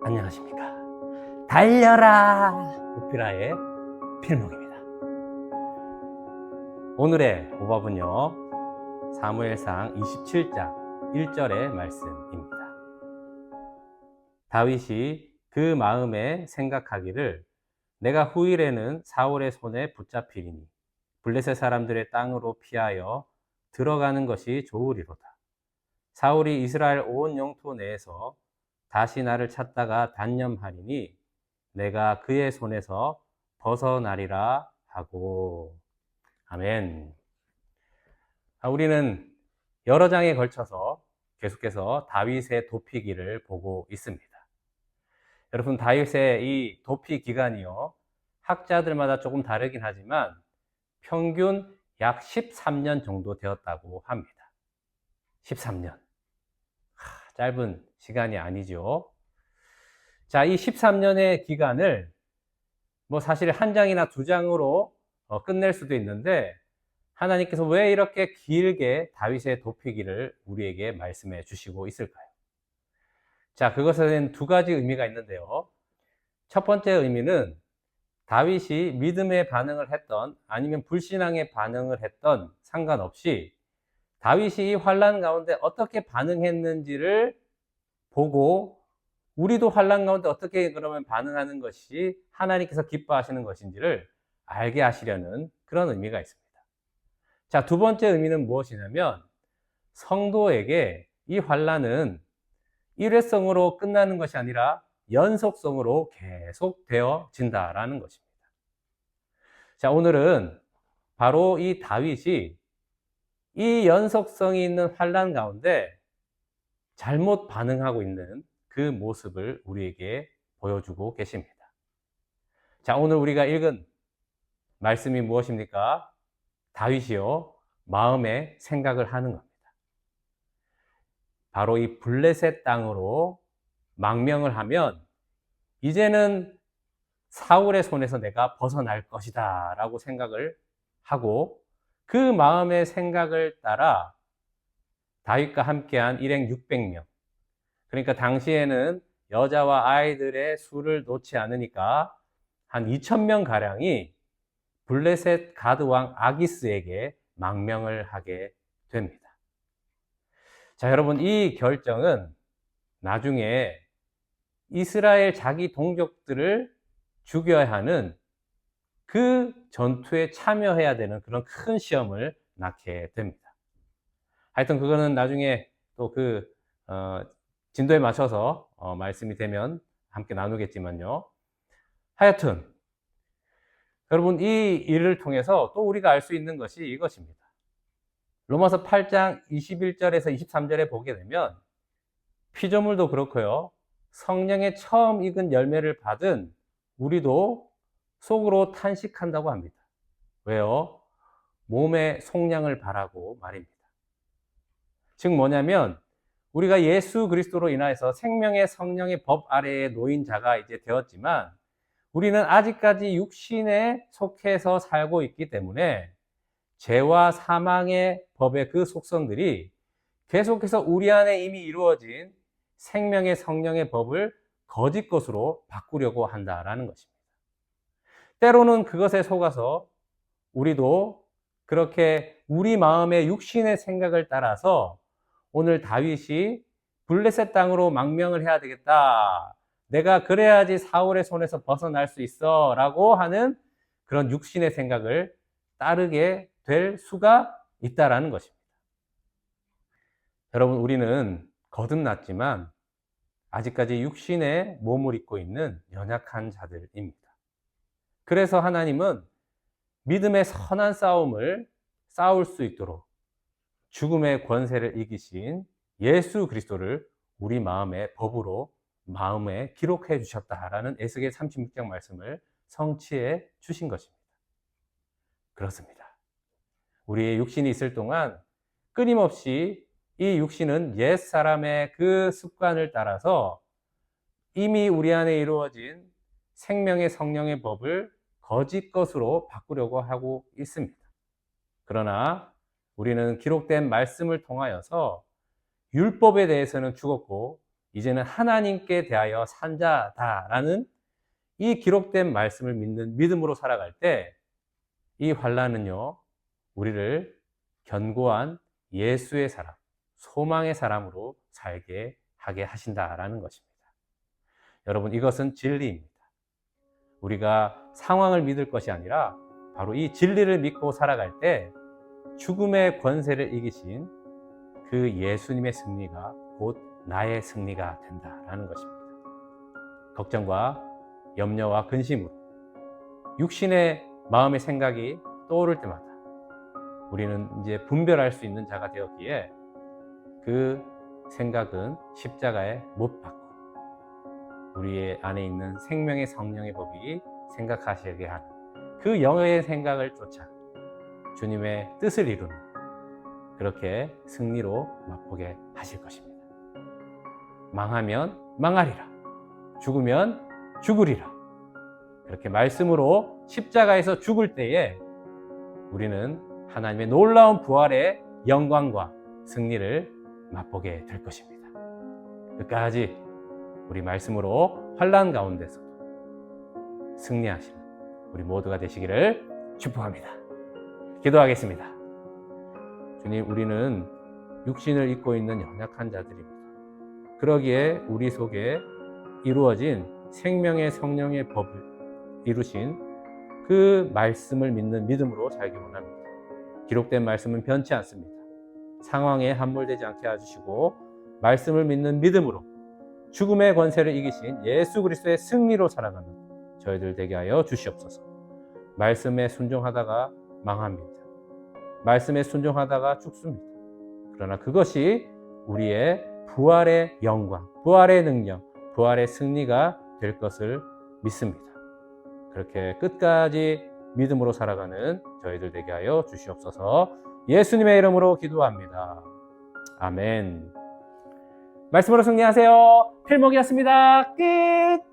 안녕하십니까. 달려라 오피라의 필목입니다. 오늘의 오밥은요, 사무엘상 27장 1절의 말씀입니다. 다윗이 그 마음에 생각하기를 내가 후일에는 사울의 손에 붙잡히리니 블레셋 사람들의 땅으로 피하여 들어가는 것이 좋으리로다. 사울이 이스라엘 온 영토 내에서 다시 나를 찾다가 단념하리니 내가 그의 손에서 벗어나리라 하고. 아멘. 우리는 여러 장에 걸쳐서 계속해서 다윗의 도피기를 보고 있습니다. 여러분, 다윗의 이 도피 기간이요, 학자들마다 조금 다르긴 하지만 평균 약 13년 정도 되었다고 합니다. 13년. 짧은 시간이 아니죠. 자, 이 13년의 기간을 사실 한 장이나 두 장으로 끝낼 수도 있는데, 하나님께서 왜 이렇게 길게 다윗의 도피기를 우리에게 말씀해 주시고 있을까요? 자, 그것에는 두 가지 의미가 있는데요. 첫 번째 의미는 다윗이 믿음의 반응을 했던 아니면 불신앙의 반응을 했던 상관없이 다윗이 이 환난 가운데 어떻게 반응했는지를 보고 우리도 환난 가운데 어떻게 그러면 반응하는 것이 하나님께서 기뻐하시는 것인지를 알게 하시려는 그런 의미가 있습니다. 자, 두 번째 의미는 무엇이냐면 성도에게 이 환난은 일회성으로 끝나는 것이 아니라 연속성으로 계속 되어진다라는 것입니다. 자, 오늘은 바로 이 다윗이 이 연속성이 있는 환난 가운데 잘못 반응하고 있는 그 모습을 우리에게 보여주고 계십니다. 자, 오늘 우리가 읽은 말씀이 무엇입니까? 다윗이요, 마음에 생각을 하는 겁니다. 바로 이 블레셋 땅으로 망명을 하면 이제는 사울의 손에서 내가 벗어날 것이다 라고 생각을 하고, 그 마음의 생각을 따라 다윗과 함께한 일행 600명, 그러니까 당시에는 여자와 아이들의 수를 놓지 않으니까 한 2000명 가량이 블레셋 가드 왕 아기스에게 망명을 하게 됩니다. 자, 여러분, 이 결정은 나중에 이스라엘 자기 동족들을 죽여야 하는 그 전투에 참여해야 되는 그런 큰 시험을 낳게 됩니다. 하여튼 그거는 나중에 또 진도에 맞춰서 말씀이 되면 함께 나누겠지만요. 하여튼 여러분, 이 일을 통해서 또 우리가 알 수 있는 것이 이것입니다. 로마서 8장 21절에서 23절에 보게 되면 피조물도 그렇고요, 성령의 처음 익은 열매를 받은 우리도 속으로 탄식한다고 합니다. 왜요? 몸의 속량을 바라고 말입니다. 즉 뭐냐면 우리가 예수 그리스도로 인하여서 생명의 성령의 법 아래에 놓인 자가 이제 되었지만 우리는 아직까지 육신에 속해서 살고 있기 때문에 죄와 사망의 법의 그 속성들이 계속해서 우리 안에 이미 이루어진 생명의 성령의 법을 거짓 것으로 바꾸려고 한다라는 것입니다. 때로는 그것에 속아서 우리도 그렇게 우리 마음의 육신의 생각을 따라서 오늘 다윗이 블레셋 땅으로 망명을 해야 되겠다, 내가 그래야지 사울의 손에서 벗어날 수 있어 라고 하는 그런 육신의 생각을 따르게 될 수가 있다라는 것입니다. 여러분, 우리는 거듭났지만 아직까지 육신의 몸을 입고 있는 연약한 자들입니다. 그래서 하나님은 믿음의 선한 싸움을 싸울 수 있도록 죽음의 권세를 이기신 예수 그리스도를 우리 마음의 법으로 마음에 기록해 주셨다라는 에스겔 36장 말씀을 성취해 주신 것입니다. 그렇습니다. 우리의 육신이 있을 동안 끊임없이 이 육신은 옛사람의 그 습관을 따라서 이미 우리 안에 이루어진 생명의 성령의 법을 거짓 것으로 바꾸려고 하고 있습니다. 그러나 우리는 기록된 말씀을 통하여서 율법에 대해서는 죽었고 이제는 하나님께 대하여 산 자다라는 이 기록된 말씀을 믿는 믿음으로 살아갈 때 이 환난은요, 우리를 견고한 예수의 사람, 소망의 사람으로 살게 하게 하신다라는 것입니다. 여러분, 이것은 진리입니다. 우리가 상황을 믿을 것이 아니라 바로 이 진리를 믿고 살아갈 때 죽음의 권세를 이기신 그 예수님의 승리가 곧 나의 승리가 된다라는 것입니다. 걱정과 염려와 근심으로 육신의 마음의 생각이 떠오를 때마다 우리는 이제 분별할 수 있는 자가 되었기에 그 생각은 십자가에 못 박고 우리의 안에 있는 생명의 성령의 법이 생각하시게 하는 그 영의 생각을 쫓아 주님의 뜻을 이루는 그렇게 승리로 맛보게 하실 것입니다. 망하면 망하리라, 죽으면 죽으리라. 그렇게 말씀으로 십자가에서 죽을 때에 우리는 하나님의 놀라운 부활의 영광과 승리를 맛보게 될 것입니다. 끝까지 우리 말씀으로 환난 가운데서도 승리하시는 우리 모두가 되시기를 축복합니다. 기도하겠습니다. 주님, 우리는 육신을 입고 있는 연약한 자들입니다. 그러기에 우리 속에 이루어진 생명의 성령의 법을 이루신 그 말씀을 믿는 믿음으로 살기 원합니다. 기록된 말씀은 변치 않습니다. 상황에 함몰되지 않게 해주시고 말씀을 믿는 믿음으로 죽음의 권세를 이기신 예수 그리스도의 승리로 살아가는 저희들 되게 하여 주시옵소서. 말씀에 순종하다가 망합니다. 말씀에 순종하다가 죽습니다. 그러나 그것이 우리의 부활의 영광, 부활의 능력, 부활의 승리가 될 것을 믿습니다. 그렇게 끝까지 믿음으로 살아가는 저희들 되게 하여 주시옵소서. 예수님의 이름으로 기도합니다. 아멘. 말씀으로 승리하세요. 필목이었습니다. 끝.